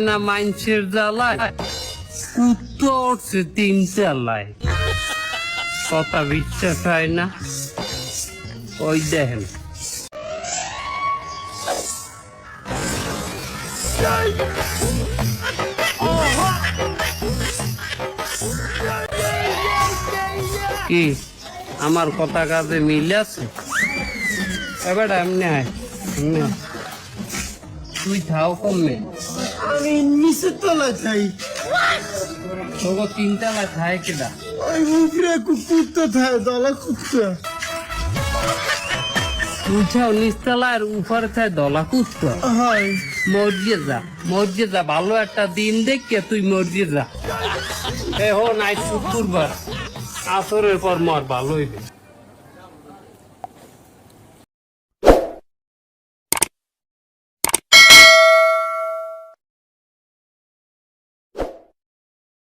না মাইনসের জ্বালায় কুত্তো উঠছে 3 চালায়, কথা বিশ্বাস হয় না। ওই দেখেন কি আমার কথা কাজে মিল আছে? এবার এমনি হয়, এমনি তুই থাও কমে, আমি নিচের তলায় খাই। তোকে 3 তলায় খায় কেডা? ওই উপরে কুত্তা থাকে, দলা কুত্তা। তুই ছাও নিচতলায়, উপরে থাকে দলা কুত্তা। হয় মরিয়ে যা, ভালো একটা দিন দেখে তুই মরিয়ে যা। এ হো নাই শুক্রবার, আসরের পর মর, ভালো হইবে।